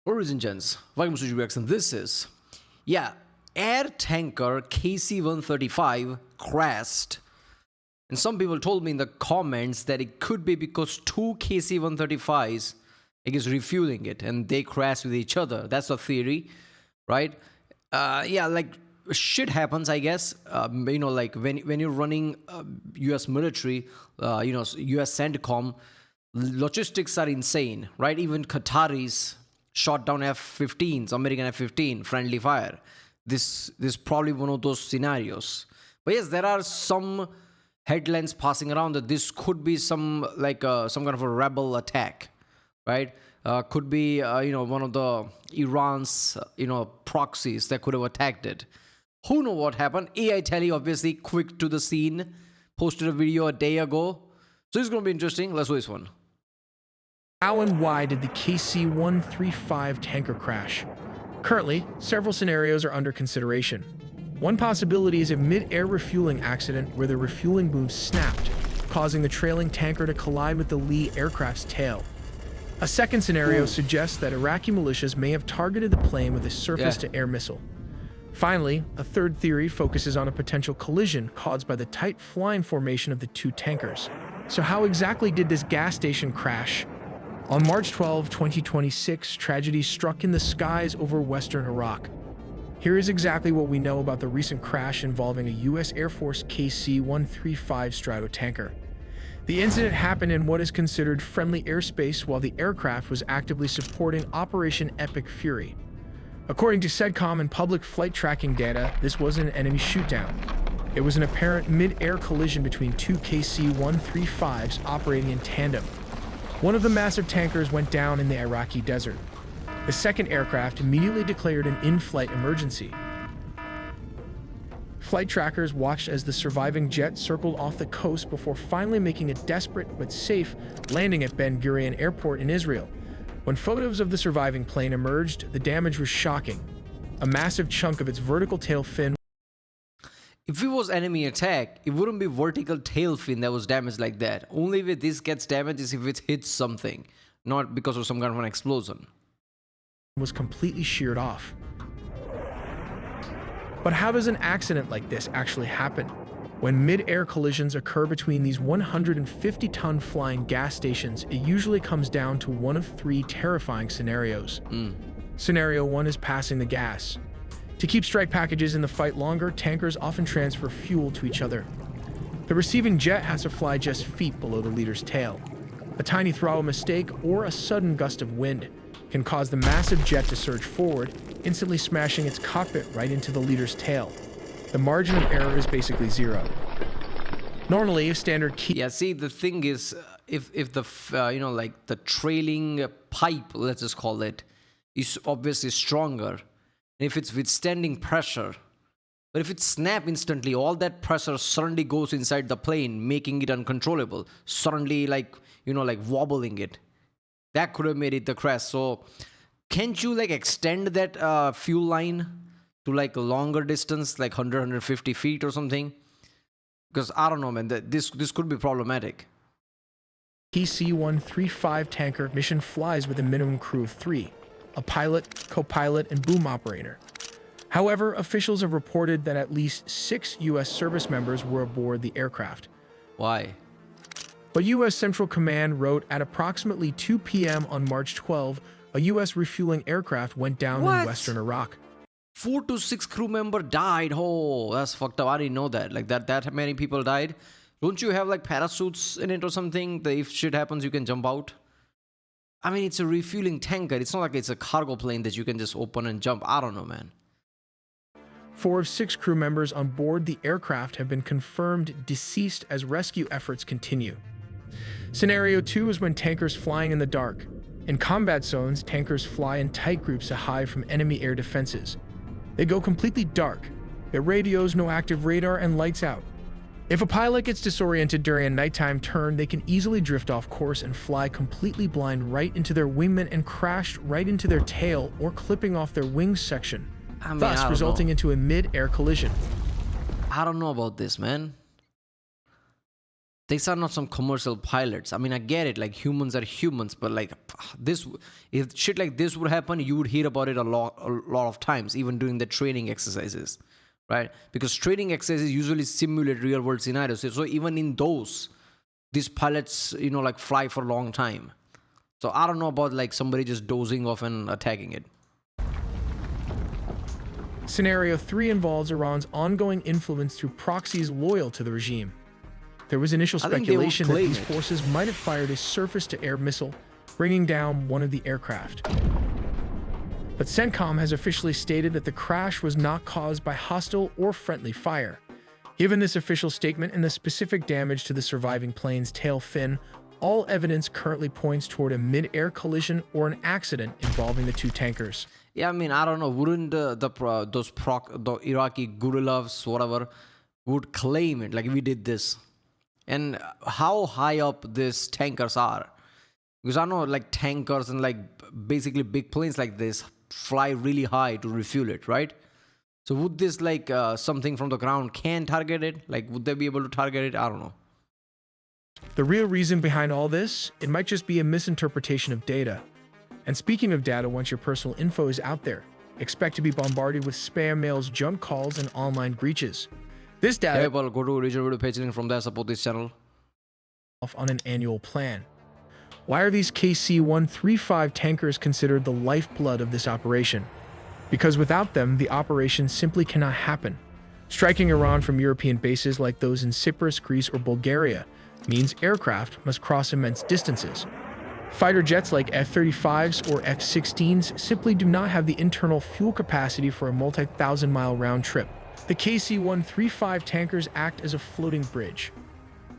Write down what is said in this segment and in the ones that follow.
Origin gents, welcome to Reaction. This is, air tanker KC-135 crashed. And some people told me in the comments that it could be because two KC-135s is refueling it and they crash with each other. That's a theory, right? Like shit happens, I guess. Like when you're running US military, US CENTCOM, logistics are insane, right? Even Qataris shot down F-15s, American F-15, friendly fire. This is probably one of those scenarios. But yes, there are some headlines passing around that this could be some kind of a rebel attack, right? Could be one of the Iran's proxies that could have attacked it. Who knows what happened? AI Tele obviously quick to the scene, posted a video a day ago. So it's gonna be interesting. Let's do this one. How and why did the KC-135 tanker crash? Currently, several scenarios are under consideration. One possibility is a mid-air refueling accident where the refueling boom snapped, causing the trailing tanker to collide with the Lee aircraft's tail. A second scenario suggests that Iraqi militias may have targeted the plane with a surface-to-air missile. Finally, a third theory focuses on a potential collision caused by the tight flying formation of the two tankers. So how exactly did this gas station crash? On March 12, 2026, tragedy struck in the skies over western Iraq. Here is exactly what we know about the recent crash involving a U.S. Air Force KC-135 Stratotanker. The incident happened in what is considered friendly airspace while the aircraft was actively supporting Operation Epic Fury. According to CENTCOM and public flight tracking data, this wasn't an enemy shootdown. It was an apparent mid-air collision between two KC-135s operating in tandem. One of the massive tankers went down in the Iraqi desert. The second aircraft immediately declared an in-flight emergency. Flight trackers watched as the surviving jet circled off the coast before finally making a desperate but safe landing at Ben Gurion Airport in Israel. When photos of the surviving plane emerged, the damage was shocking. A massive chunk of its vertical tail fin. If it was enemy attack, it wouldn't be vertical tail fin that was damaged like that. Only if this gets damaged is if it hits something, not because of some kind of an explosion. Was completely sheared off. But how does an accident like this actually happen? When mid-air collisions occur between these 150-ton flying gas stations, it usually comes down to one of three terrifying scenarios. Scenario 1 is passing the gas. To keep strike packages in the fight longer, tankers often transfer fuel to each other. The receiving jet has to fly just feet below the leader's tail. A tiny throttle mistake or a sudden gust of wind can cause the massive jet to surge forward, instantly smashing its cockpit right into the leader's tail. The margin of error is basically zero. Normally, a standard key... Yeah, see, the thing is, if the, like the trailing pipe, let's just call it, is obviously stronger, if it's withstanding pressure, but if it snaps instantly, all that pressure suddenly goes inside the plane, making it uncontrollable, suddenly like wobbling it. That could have made it the crash. So can't you like extend that fuel line to like a longer distance, like 150 feet or something? Because I don't know, man, this could be problematic. KC-135 tanker mission flies with a minimum crew of 3. A pilot, co-pilot, and boom operator. However, officials have reported that at least 6 U.S. service members were aboard the aircraft. Why? But U.S. Central Command wrote at approximately 2 p.m. on March 12, a U.S. refueling aircraft went down in western Iraq. 4 to 6 crew members died. Oh, that's fucked up. I didn't know that. Like that many people died. Don't you have like parachutes in it or something that if shit happens, you can jump out? I mean, it's a refueling tanker. It's not like it's a cargo plane that you can just open and jump. I don't know, man. 4 of 6 crew members on board the aircraft have been confirmed deceased as rescue efforts continue. Scenario 2 is when tankers flying in the dark. In combat zones, tankers fly in tight groups to hide from enemy air defenses. They go completely dark. Their radios, no active radar, and lights out. If a pilot gets disoriented during a nighttime turn, they can easily drift off course and fly completely blind right into their wingman and crash right into their tail or clipping off their wings section, thus resulting into a mid-air collision. I don't know about this, man. these are not some commercial pilots. I mean, I get it, like humans are humans, but like this, if shit like this would happen, you would hear about it a lot of times, even during the training exercises, right? Because training exercises usually simulate real world scenarios. So even in those, these pilots, like fly for a long time. So I don't know about like somebody just dozing off and attacking it. Scenario 3 involves Iran's ongoing influence through proxies loyal to the regime. There was initial speculation that these forces might have fired a surface-to-air missile, bringing down one of the aircraft. But CENTCOM has officially stated that the crash was not caused by hostile or friendly fire. Given this official statement and the specific damage to the surviving plane's tail fin, all evidence currently points toward a mid-air collision or an accident involving the two tankers. Yeah, I mean, I don't know. Wouldn't the Iraqi guerrillas, whatever, would claim it like we did this? And how high up these tankers are? Because I know like tankers and like basically big planes like this fly really high to refuel it, right? So would this like something from the ground can target it? Like would they be able to target it? I don't know. The real reason behind all this, it might just be a misinterpretation of data. And speaking of data, once your personal info is out there, expect to be bombarded with spam mails, junk calls, and online breaches. This data hey, well, go to original video page link from there, support this channel. On an annual plan. Why are these KC-135 tankers considered the lifeblood of this operation? Because without them, the operation simply cannot happen. Striking Iran from European bases like those in Cyprus, Greece, or Bulgaria means aircraft must cross immense distances. Fighter jets like F-35s or F-16s simply do not have the internal fuel capacity for a multi-thousand-mile round trip. The KC-135 tankers act as a floating bridge.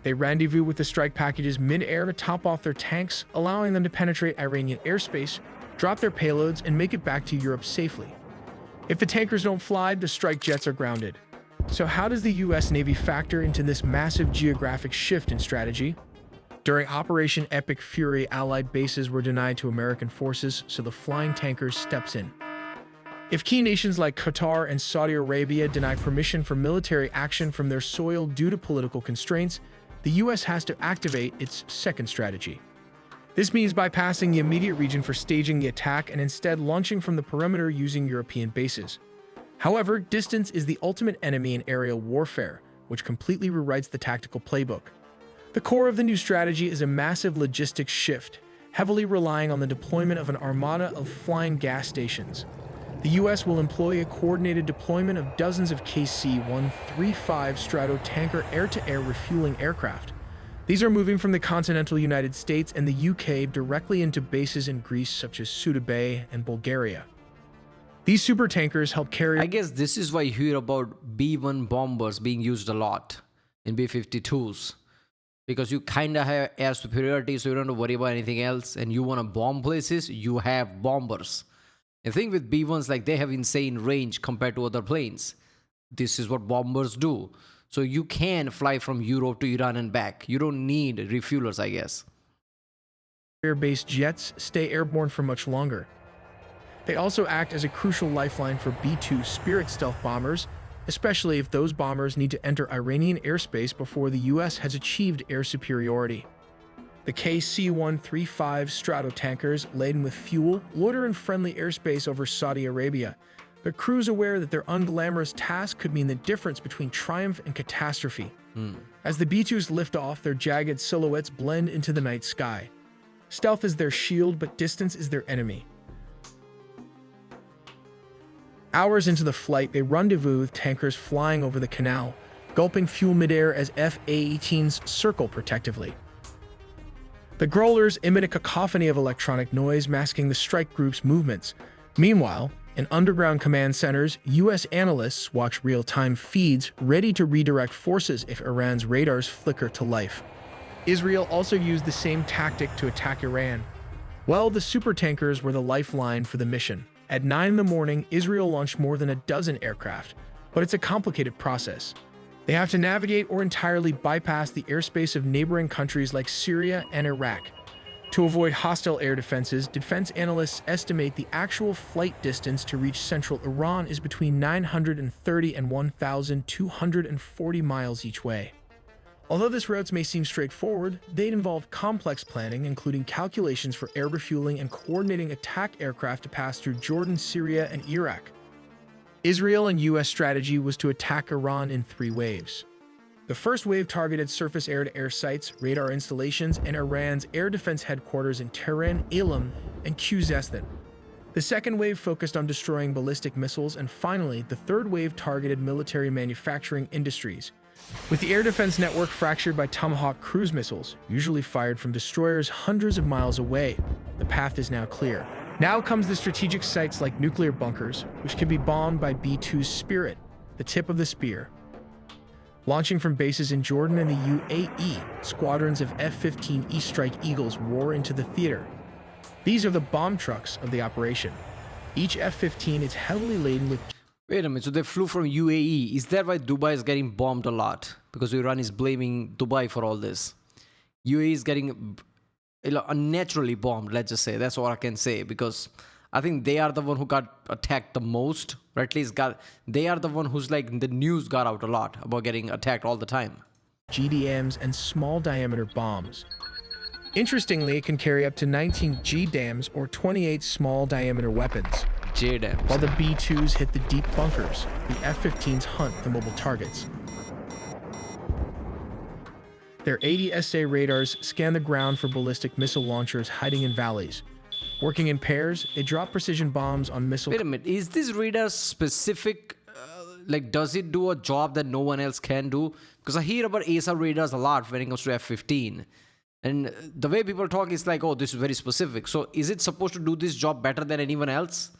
They rendezvous with the strike packages mid-air to top off their tanks, allowing them to penetrate Iranian airspace, drop their payloads, and make it back to Europe safely. If the tankers don't fly, the strike jets are grounded. So how does the US Navy factor into this massive geographic shift in strategy? During Operation Epic Fury, Allied bases were denied to American forces, so the flying tankers steps in. If key nations like Qatar and Saudi Arabia deny permission for military action from their soil due to political constraints, the US has to activate its second strategy. This means bypassing the immediate region for staging the attack and instead launching from the perimeter using European bases. However, distance is the ultimate enemy in aerial warfare, which completely rewrites the tactical playbook. The core of the new strategy is a massive logistics shift, heavily relying on the deployment of an armada of flying gas stations. The US will employ a coordinated deployment of dozens of KC-135 Stratotanker air-to-air refueling aircraft. These are moving from the continental United States and the UK directly into bases in Greece such as Suda Bay and Bulgaria. These supertankers help carry... I guess this is why you hear about B-1 bombers being used a lot in B-52s. Because you kind of have air superiority, so you don't have to worry about anything else. And you want to bomb places, you have bombers. The thing with B-1s, like they have insane range compared to other planes. This is what bombers do. So you can fly from Europe to Iran and back. You don't need refuelers, I guess. Air-based jets stay airborne for much longer. They also act as a crucial lifeline for B-2 Spirit stealth bombers, especially if those bombers need to enter Iranian airspace before the US has achieved air superiority. The KC-135 Stratotankers, laden with fuel, loiter in friendly airspace over Saudi Arabia, but crews aware that their unglamorous task could mean the difference between triumph and catastrophe. As the B-2s lift off, their jagged silhouettes blend into the night sky. Stealth is their shield, but distance is their enemy. Hours into the flight, they rendezvous with tankers flying over the canal, gulping fuel midair as F-A-18s circle protectively. The Growlers emit a cacophony of electronic noise masking the strike group's movements. Meanwhile, in underground command centers, US analysts watch real-time feeds ready to redirect forces if Iran's radars flicker to life. Israel also used the same tactic to attack Iran. Well, the supertankers were the lifeline for the mission. At 9 in the morning, Israel launched more than a dozen aircraft, but it's a complicated process. They have to navigate or entirely bypass the airspace of neighboring countries like Syria and Iraq. To avoid hostile air defenses, defense analysts estimate the actual flight distance to reach central Iran is between 930 and 1,240 miles each way. Although these routes may seem straightforward, they involve complex planning, including calculations for air refueling and coordinating attack aircraft to pass through Jordan, Syria, and Iraq. Israel and U.S. strategy was to attack Iran in 3 waves. The first wave targeted surface air-to-air sites, radar installations, and Iran's air defense headquarters in Tehran, Elam, and Khuzestan. The second wave focused on destroying ballistic missiles, and finally, the third wave targeted military manufacturing industries. With the air defense network fractured by Tomahawk cruise missiles, usually fired from destroyers hundreds of miles away, the path is now clear. Now comes the strategic sites like nuclear bunkers, which can be bombed by B-2's Spirit, the tip of the spear. Launching from bases in Jordan and the UAE, squadrons of F-15 East Strike Eagles roar into the theater. These are the bomb trucks of the operation. Each F-15 is heavily laden with... Wait a minute, so they flew from UAE. Is that why Dubai is getting bombed a lot? Because Iran is blaming Dubai for all this. UAE is getting unnaturally bombed, let's just say. That's all I can say, because I think they are the one who got attacked the most, or at least they are the one who's like, the news got out a lot about getting attacked all the time. GDMs and small diameter bombs. Interestingly, it can carry up to 19 GDAMs or 28 small diameter weapons. JDAMs. While the B-2s hit the deep bunkers, the F-15s hunt the mobile targets. Their ADSA radars scan the ground for ballistic missile launchers hiding in valleys. Working in pairs, they drop precision bombs on missile... Wait a minute, is this radar specific? Like, does it do a job that no one else can do? Because I hear about ASA radars a lot when it comes to F-15. And the way people talk is like, oh, this is very specific. So is it supposed to do this job better than anyone else?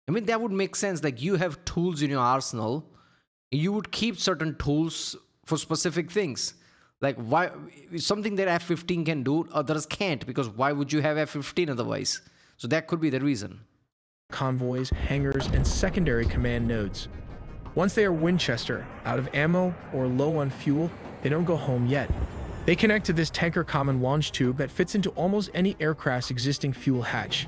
I mean, that would make sense. Like, you have tools in your arsenal. You would keep certain tools for specific things. Like, why something that F-15 can do, others can't, because why would you have F-15 otherwise? So that could be the reason. Convoys, hangars, and secondary command nodes. Once they are Winchester, out of ammo, or low on fuel, they don't go home yet. They connect to this tanker common launch tube that fits into almost any aircraft's existing fuel hatch.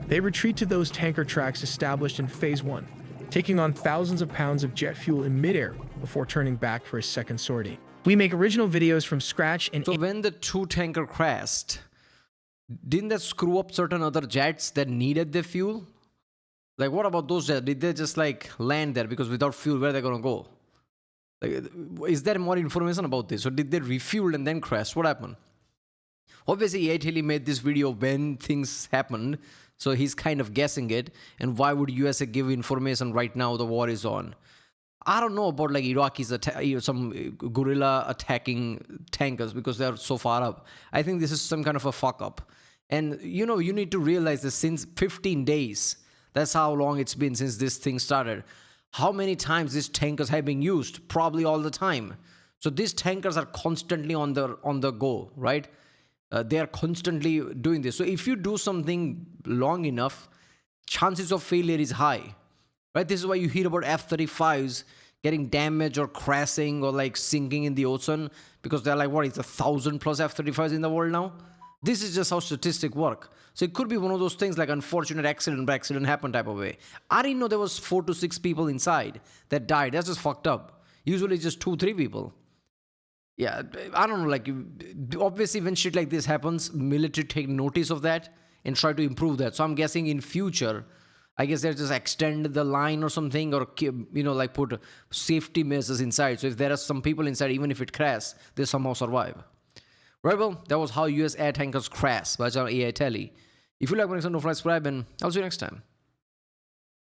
They retreat to those tanker tracks established in Phase 1, taking on thousands of pounds of jet fuel in midair before turning back for a second sortie. We make original videos from scratch and... So when the 2 tanker crashed, didn't that screw up certain other jets that needed the fuel? Like, what about those jets? Did they just like land there? Because without fuel, where are they gonna go? Like, is there more information about this? Or did they refuel and then crash? What happened? Obviously, EA-18G made this video when things happened, so he's kind of guessing it. And why would USA give information right now the war is on? I don't know about like Iraqis, some guerrilla attacking tankers because they're so far up. I think this is some kind of a fuck up. And you know, you need to realize that since 15 days, that's how long it's been since this thing started. How many times these tankers have been used? Probably all the time. So these tankers are constantly on the go, right? They are constantly doing this. So if you do something long enough, chances of failure is high, right? This is why you hear about F-35s getting damaged or crashing or like sinking in the ocean, because they're like, what, it's 1,000 plus F-35s in the world now? This is just how statistics work. So it could be one of those things like unfortunate accident by accident happen type of way. I didn't know there was 4 to 6 people inside that died. That's just fucked up. Usually it's just 2, 3 people. Yeah, I don't know, like, obviously when shit like this happens, military take notice of that and try to improve that. So I'm guessing in future, I guess they'll just extend the line or something, or, you know, like put safety measures inside. So if there are some people inside, even if it crashes, they somehow survive. Right, well, that was how US air tankers crash by channel EA-18G. If you like my content, don't forget to subscribe, and I'll see you next time.